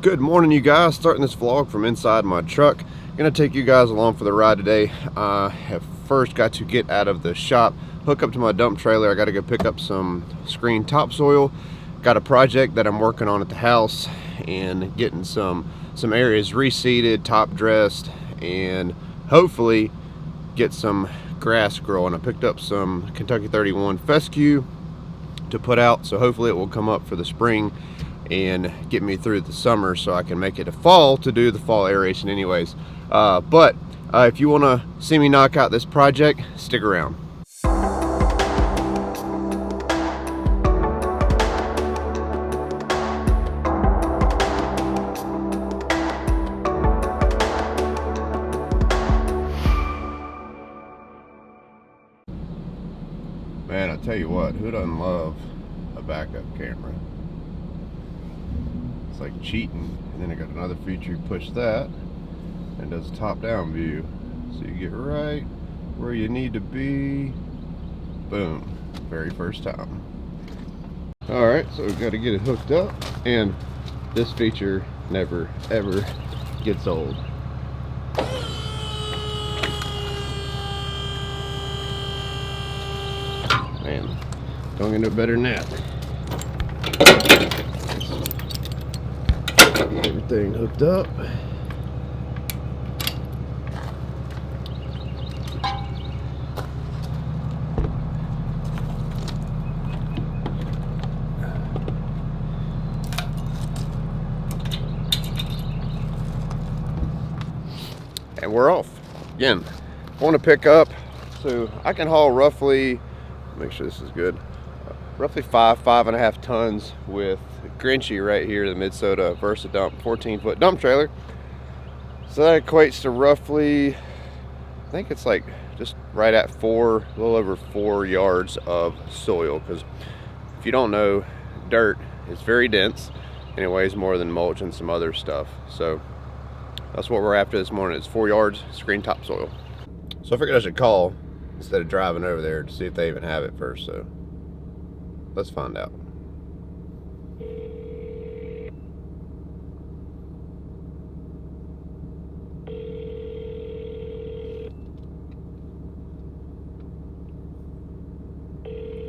Good morning, you guys. Starting this vlog from inside my truck. Gonna take you guys along for the ride today. I have first got to get out of the shop, hook up to my dump trailer. I got to go pick up some screen topsoil. Got a project that I'm working on at the house and getting some areas reseeded, top dressed, and hopefully get some grass growing. I picked up some Kentucky 31 fescue to put out, so hopefully it will come up for the spring and get me through the summer so I can make it a fall to do the fall aeration anyways. But if you want to see me knock out this project, stick around. Man, I tell you what, who doesn't love a backup camera? It's like cheating. And then I got another feature, you push that and it does a top-down view, so you get right where you need to be. Boom, very first time. All right, so we've got to get it hooked up, and this feature never ever gets old. Man, don't get no better than that. Get everything hooked up. And we're off. Again, I want to pick up, so I can haul roughly, make sure this is good, roughly 5.5 tons with Grinchy right here, the Mid-Soda Versa Dump 14-foot dump trailer. So that equates to roughly, I think it's like just right at a little over 4 yards of soil, because if you don't know, dirt is very dense and it weighs more than mulch and some other stuff. So that's what we're after this morning. It's 4 yards screen topsoil. So I figured I should call instead of driving over there to see if they even have it first. So let's find out.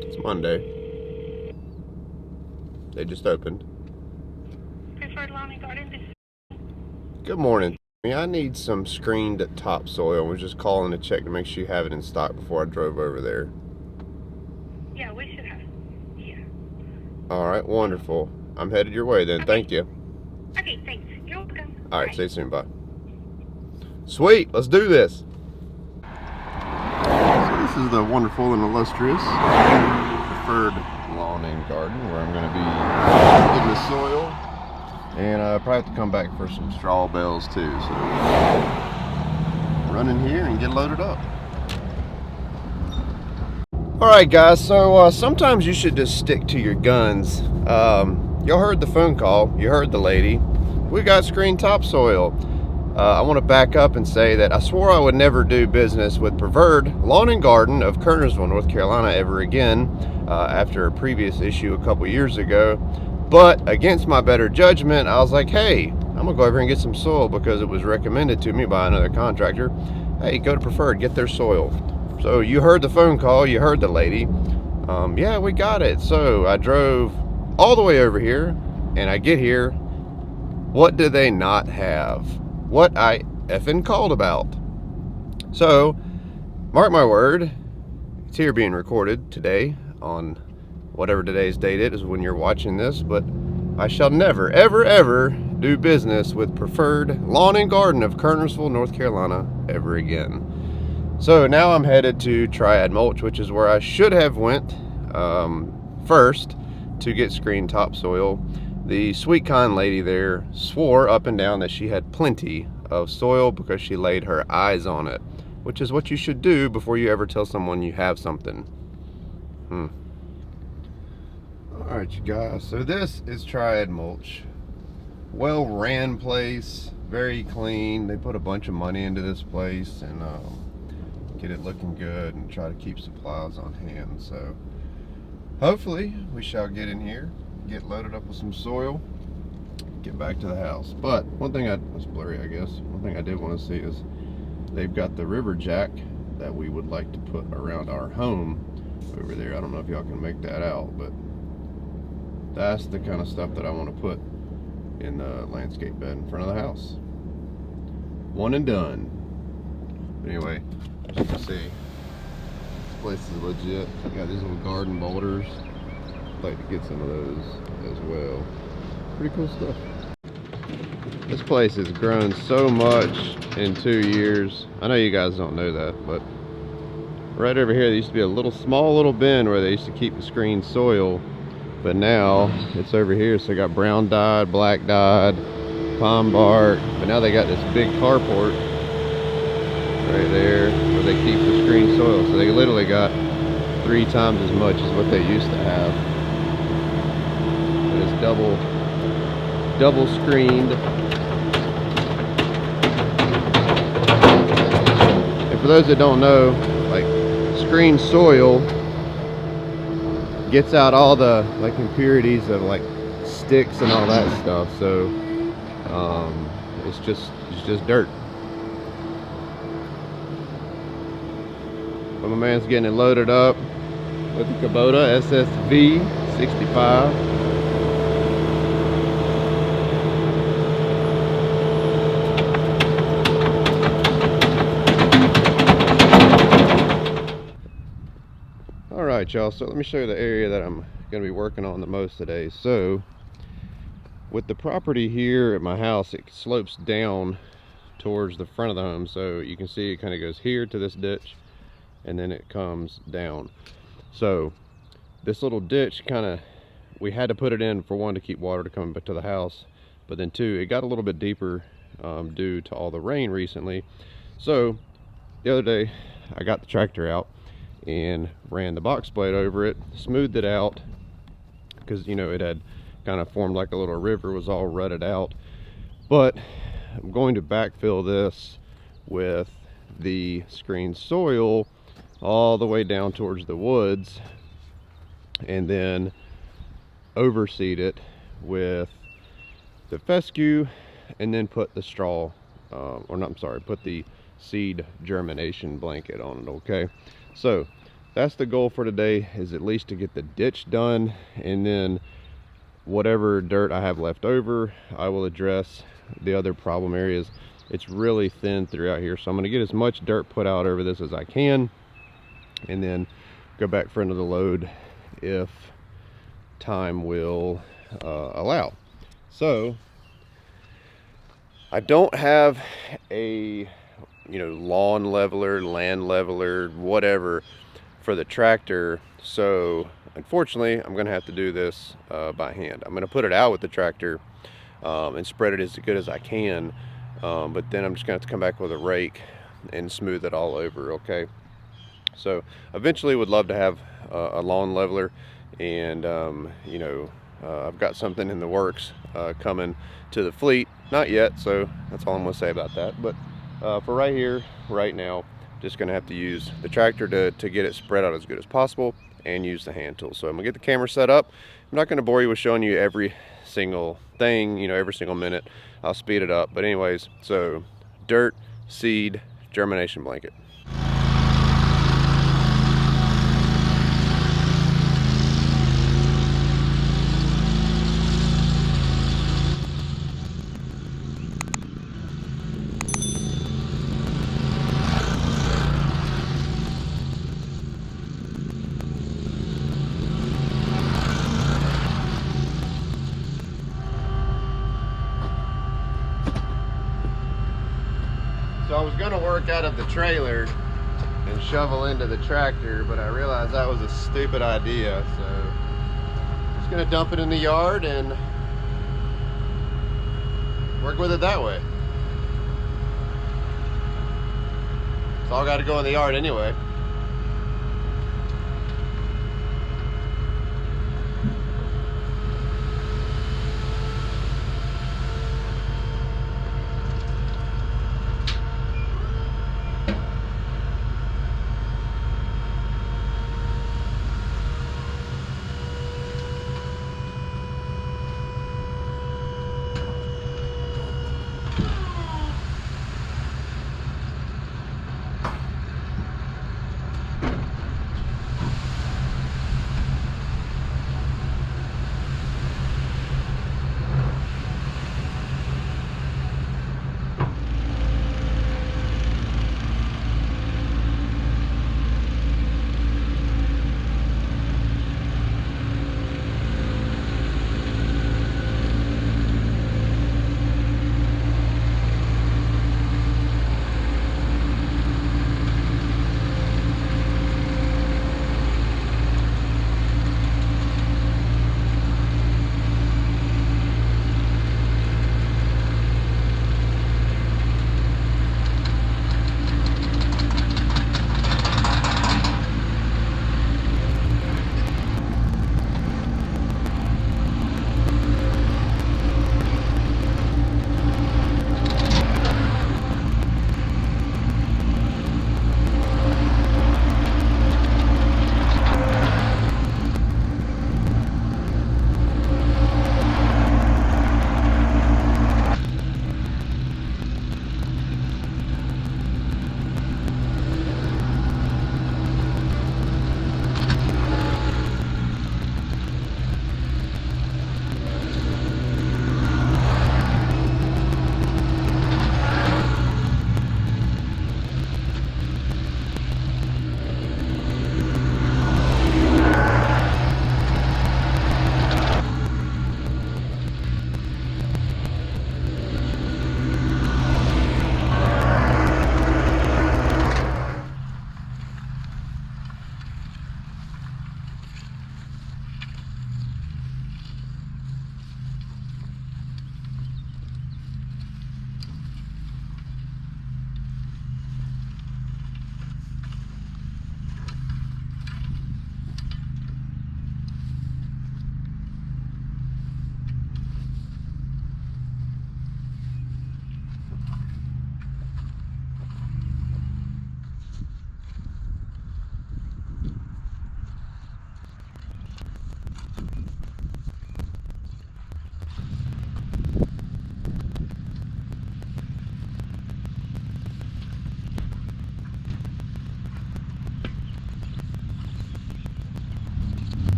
It's Monday. They just opened. Preferred Lawn and Garden. Good morning. I need some screened topsoil. I was just calling to check to make sure you have it in stock before I drove over there. Yeah, we should have. Yeah. All right, wonderful. I'm headed your way then. Okay. Thank you. Okay, thanks. You're welcome. All right, Bye. see you soon. Bye. Sweet, let's do this. So this is the wonderful and illustrious Preferred Lawn and Garden, where I'm going to be getting the soil. And I probably have to come back for some straw bales too. So run in here and get loaded up. All right, guys. So sometimes you should just stick to your guns. Y'all heard the phone call. You heard the lady. We got screen topsoil. I want to back up and say that I swore I would never do business with Preferred Lawn and Garden of Kernersville, North Carolina, ever again after a previous issue a couple years ago. But against my better judgment, I was like, hey, I'm gonna go over and get some soil because it was recommended to me by another contractor. Hey, go to Preferred, get their soil. So you heard the phone call, you heard the lady. Yeah, we got it. So I drove all the way over here, and I get here. What do they not have? What I effing called about. So, mark my word, it's here being recorded today on whatever today's date is when you're watching this, but I shall never, ever, ever do business with Preferred Lawn and Garden of Kernersville, North Carolina, ever again. So now I'm headed to Triad Mulch, which is where I should have went first to get screen topsoil. The sweet, kind lady there swore up and down that she had plenty of soil because she laid her eyes on it, which is what you should do before you ever tell someone you have something. Alright, you guys, so this is Triad Mulch. Well ran place, very clean. They put a bunch of money into this place and get it looking good and try to keep supplies on hand. So hopefully we shall get in here, get loaded up with some soil, get back to the house. But one thing it's blurry, I guess. One thing I did want to see is they've got the river jack that we would like to put around our home over there. I don't know if y'all can make that out, but that's the kind of stuff that I want to put in the landscape bed in front of the house. One and done. But anyway, as you can see, this place is legit. Got these little garden boulders. I'd like to get some of those as well. Pretty cool stuff. This place has grown so much in 2 years. I know you guys don't know that, but right over here there used to be a small little bin where they used to keep the screen soil, but now it's over here. So they got brown dyed, black dyed, palm bark, but now they got this big carport right there where they keep the screen soil. So they literally got 3 times as much as what they used to have. But it's double screened. And for those that don't know, like, screen soil gets out all the like impurities of like sticks and all that stuff. So it's just dirt. But my man's getting it loaded up with the Kubota SSV 65. Alright y'all, so let me show you the area that I'm going to be working on the most today. So with the property here at my house, it slopes down towards the front of the home. So you can see it kind of goes here to this ditch and then it comes down. So this little ditch we had to put it in for one, to keep water to come back to the house, but then two, it got a little bit deeper due to all the rain recently. So the other day I got the tractor out and ran the box blade over it, smoothed it out, because you know it had kind of formed like a little river, was all rutted out. But I'm going to backfill this with the screen soil all the way down towards the woods, and then overseed it with the fescue, and then put the straw put the seed germination blanket on it. Okay, so that's the goal for today, is at least to get the ditch done, and then whatever dirt I have left over, I will address the other problem areas. It's really thin throughout here, so I'm going to get as much dirt put out over this as I can, and then go back for another load if time will allow. So I don't have a lawn leveler, land leveler, whatever for the tractor, so unfortunately I'm gonna have to do this by hand. I'm gonna put it out with the tractor and spread it as good as I can, but then I'm just gonna have to come back with a rake and smooth it all over. Okay, so eventually would love to have a lawn leveler, and I've got something in the works coming to the fleet. Not yet, so that's all I'm gonna say about that. But for right here, right now, just gonna have to use the tractor to get it spread out as good as possible, and use the hand tool. So I'm gonna get the camera set up. I'm not gonna bore you with showing you every single thing, every single minute. I'll speed it up. But anyways, so dirt, seed, germination blanket. So I was going to work out of the trailer and shovel into the tractor, but I realized that was a stupid idea. So I'm just going to dump it in the yard and work with it that way. It's all got to go in the yard anyway.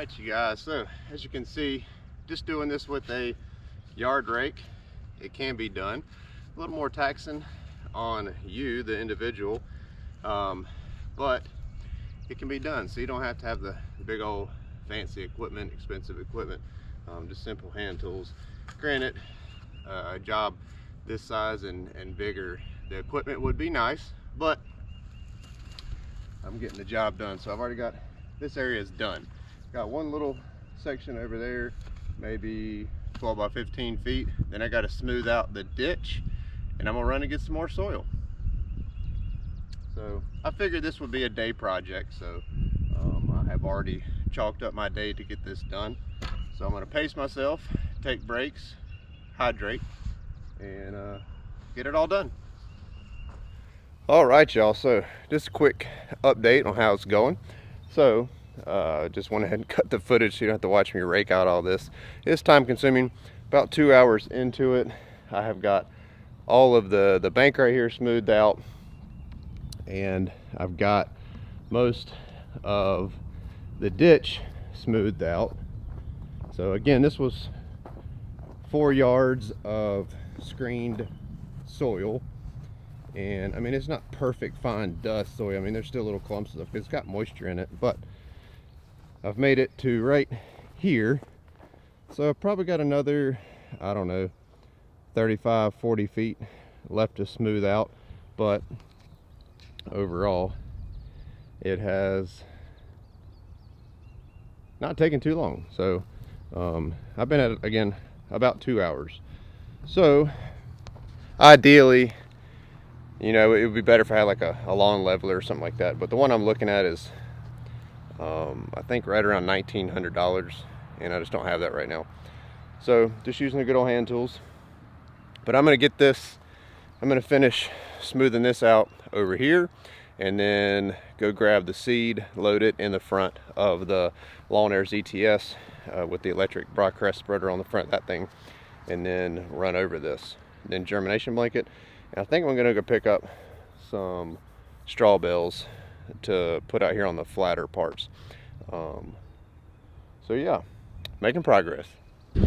right, you guys, so as you can see, just doing this with a yard rake, it can be done. A little more taxing on you, the individual, but it can be done. So you don't have to have the big old fancy equipment, expensive equipment, just simple hand tools. Granted, a job this size and bigger, the equipment would be nice, but I'm getting the job done. So I've already got, this area is done. Got one little section over there, maybe 12 by 15 feet. Then I got to smooth out the ditch, and I'm gonna run and get some more soil. So I figured this would be a day project, so I have already chalked up my day to get this done. So I'm gonna pace myself, take breaks, hydrate, and get it all done. All right, y'all, so just a quick update on how it's going. So just went ahead and cut the footage so you don't have to watch me rake out all this. It's time consuming. About 2 hours into it, I have got all of the bank right here smoothed out, and I've got most of the ditch smoothed out. So again, this was 4 yards of screened soil, and I mean, it's not perfect fine dust soil. I mean, there's still little clumps of stuff because it's got moisture in it, but I've made it to right here. So I've probably got another, I don't know, 35, 40 feet left to smooth out, but overall it has not taken too long. So I've been at it again about 2 hours. So ideally, you know, it would be better if I had like a lawn leveler or something like that, but the one I'm looking at is I think right around $1,900, and I just don't have that right now. So just using the good old hand tools. But I'm gonna get this, I'm gonna finish smoothing this out over here, and then go grab the seed, load it in the front of the Lawncare ZTS with the electric broadcast spreader on the front of that thing, and then run over this. Then germination blanket. And I think I'm gonna go pick up some straw bales to put out here on the flatter parts. So yeah, making progress.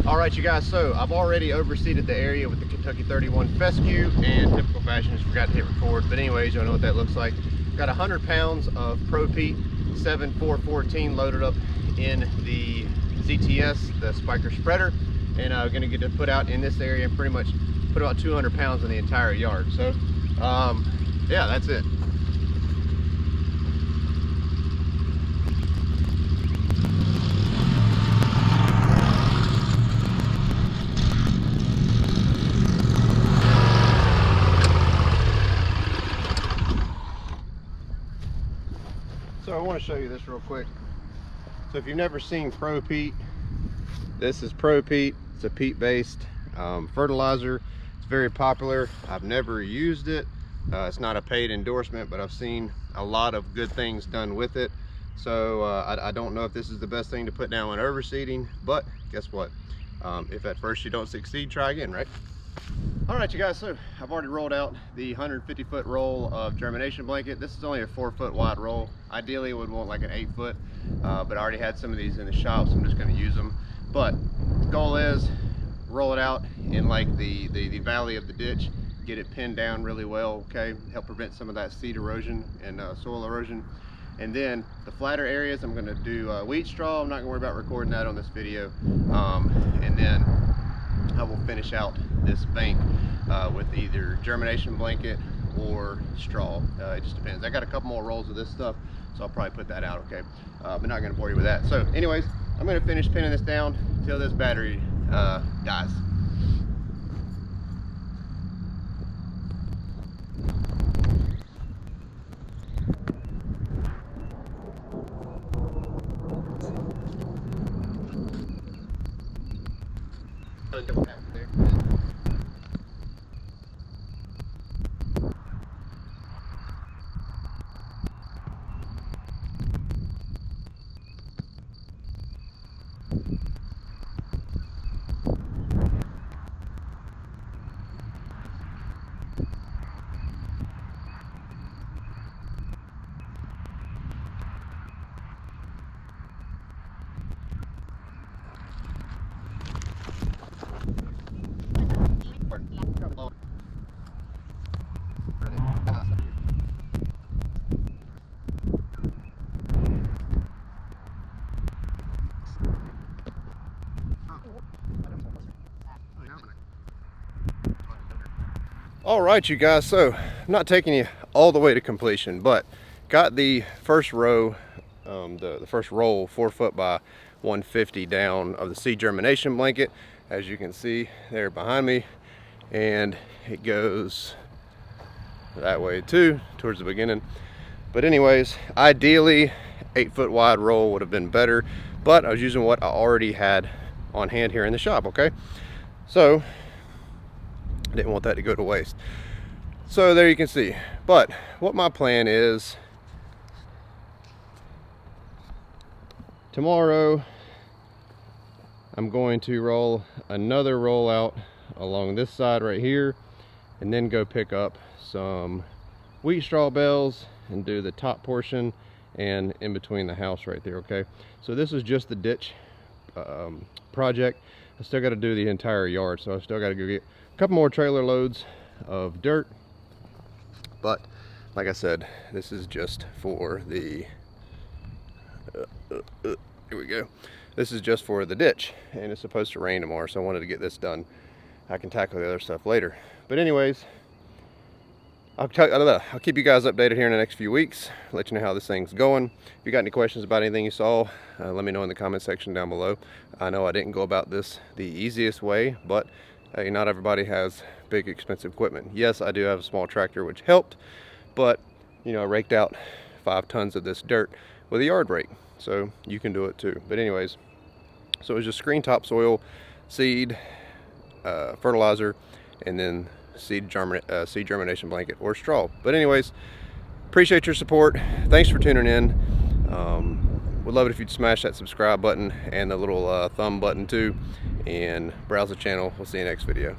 All right, you guys, so I've already overseeded the area with the Kentucky 31 fescue, and typical fashion, just forgot to hit record. But anyways, you'll know what that looks like. Got 100 pounds of Pro Pete 7414 loaded up in the ZTS, the spiker spreader, and I'm gonna get it put out in this area and pretty much put about 200 pounds in the entire yard. So yeah, that's it. So I want to show you this real quick. So if you've never seen Pro Pete, this is Pro Pete. It's a peat based fertilizer. It's very popular. I've never used it. It's not a paid endorsement, but I've seen a lot of good things done with it. So I don't know if this is the best thing to put down when overseeding, but guess what? If at first you don't succeed, try again, right? All right, you guys, so I've already rolled out the 150-foot roll of germination blanket. This is only a 4-foot wide roll. Ideally, it would want like an 8-foot, but I already had some of these in the shop, so I'm just gonna use them. But the goal is roll it out in like the valley of the ditch, get it pinned down really well, okay? Help prevent some of that seed erosion and soil erosion. And then the flatter areas, I'm gonna do wheat straw. I'm not gonna worry about recording that on this video. And then I will finish out this bank with either germination blanket or straw. It just depends. I got a couple more rolls of this stuff, so I'll probably put that out, okay? But not gonna bore you with that. So anyways, I'm gonna finish pinning this down until this battery dies. Double tap there. All right, you guys, so I'm not taking you all the way to completion, but got the first row, the first roll, 4 foot by 150 down of the seed germination blanket, as you can see there behind me, and it goes that way too, towards the beginning. But anyways, ideally 8 foot wide roll would have been better, but I was using what I already had on hand here in the shop. Okay, so I didn't want that to go to waste. So there you can see. But what my plan is, tomorrow I'm going to roll another roll out along this side right here, and then go pick up some wheat straw bales and do the top portion and in between the house right there. Okay, so this is just the ditch project. I still got to do the entire yard, so I still got to go get a couple more trailer loads of dirt. But like I said, this is just for the here we go. This is just for the ditch, and it's supposed to rain tomorrow, so I wanted to get this done. I can tackle the other stuff later. But anyways, I'll keep you guys updated here in the next few weeks, let you know how this thing's going. If you got any questions about anything you saw, let me know in the comment section down below. I know I didn't go about this the easiest way, but hey, not everybody has big expensive equipment. Yes, I do have a small tractor, which helped, but you know, I raked out 5 tons of this dirt with a yard rake, so you can do it too. But anyways, so it was just screen topsoil, seed, fertilizer, and then seed germination blanket or straw. But anyways, appreciate your support. Thanks for tuning in. Would love it if you'd smash that subscribe button and the little thumb button too, and browse the channel. We'll see you next video.